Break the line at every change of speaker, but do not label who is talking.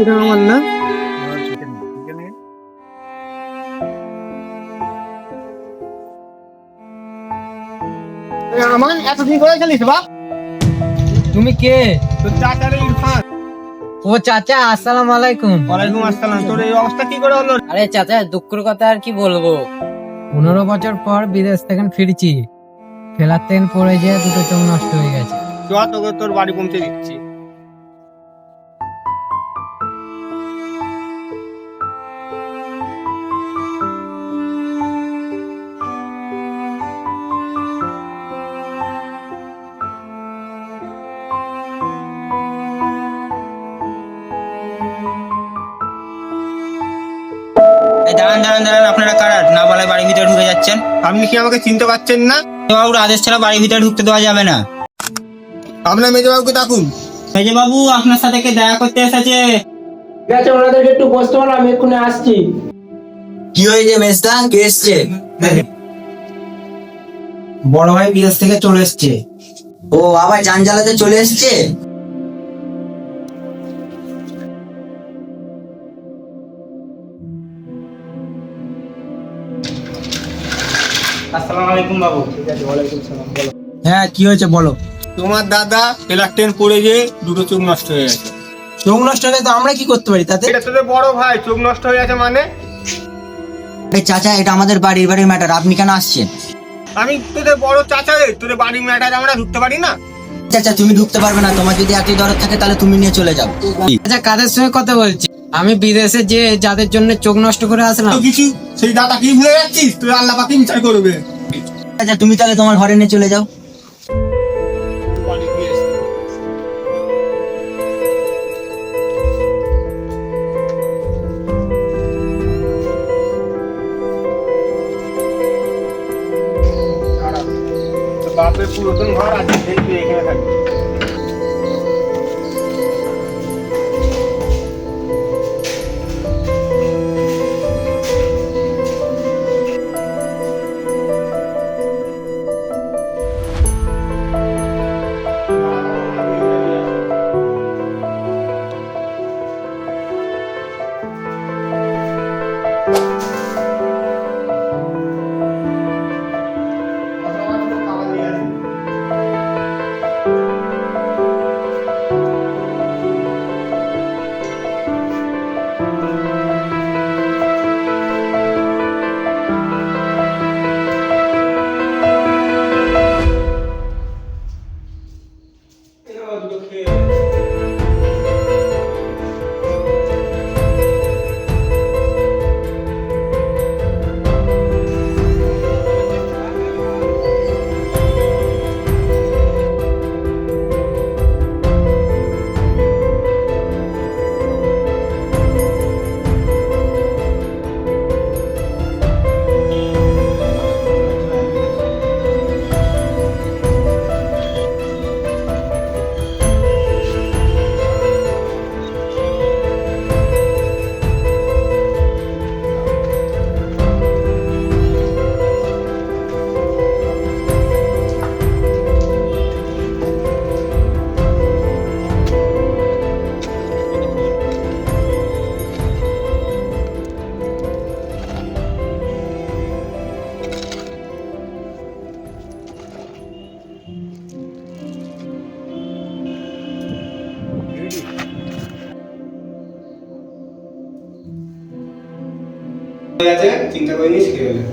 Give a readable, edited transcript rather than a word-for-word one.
এটা আমার না। আমার এতদিন করে খেলিস বা?
তুমি কে?
তোর চাচা রে ইরফান।
ও চাচা, আসসালামু আলাইকুম।
ওয়ালাইকুম আসসালাম। তোর এই অবস্থা কি করে হলো?
আরে চাচা, দুঃখের কথা আর কি বলবো। 15 বছর পর বিদেশ থেকে ফিরছি, ফেলার থেকে পড়ে যেয়ে দুটো চোখ নষ্ট হয়ে গেছে।
চ তোকে তোর বাড়ি পৌঁছে দিচ্ছি।
এই দাঁড়ান দাঁড়ান দাঁড়ান, আপনারা কারা? না বলায় বাড়ির ভিতরে ঢুকে যাচ্ছেন?
আপনি কি আমাকে চিনতে পারছেন না?
বাবুর আদেশ ছাড়া বাড়ির ভিতরে ঢুকতে দেওয়া যাবে না।
আপনার মেজবাবুকে ডাকুন।
মেজে বাবু আপনার সাথে কে দেখা করতে এসেছে?
ঠিক আছে, ওনাদেরকে একটু বসতে বলো, আমি এক্ষুনি আসছি।
কি হয়েছে মেজদা, কে এসছে?
বড় ভাই বিদেশ থেকে চলে এসছে।
ও আবার যান জ্বালাতে চলে এসছে?
আসসালামু আলাইকুম বাবু।
হ্যাঁ, কি হয়েছে বলো।
তোমার দাদা ফেলার ট্রেন পড়ে গিয়ে দুটো চোখ নষ্ট হয়ে গেছে।
চোখ নষ্ট হলে তো আমরা কি করতে পারি তাতে?
এটা তোদের বড় ভাই, চোখ নষ্ট হয়ে গেছে মানে?
আরে চাচা, এটা আমাদের বাড়ির ম্যাটার, আপনি কেন আসছেন?
আমি তোদের বড় চাচা রে, তোদের বাড়ির ম্যাটারে আমরা ঢুকতে পারি না?
চাচা তুমি ঢুকতে পারবে না, তোমার যদি এতই দরদ থাকে তাহলে তুমি নিয়ে চলে যাও।
আচ্ছা, কাদের সঙ্গে কথা বলছি? আমি বিদেশে যে যাদের জন্য চোখ নষ্ট করে আসলাম।
তো কিছু সেই দাদা কি ভুলে যাচ্ছিস? তুই আল্লাহ পাকি বিচার করবে।
চাচা তুমি তাহলে তোমার ঘরে নিয়ে চলে যাও।
বাপের পুরাতন ঘর আছে, সেই তুই এখানে থাকবি। চিন্তা করিনি, শিখে গেলে।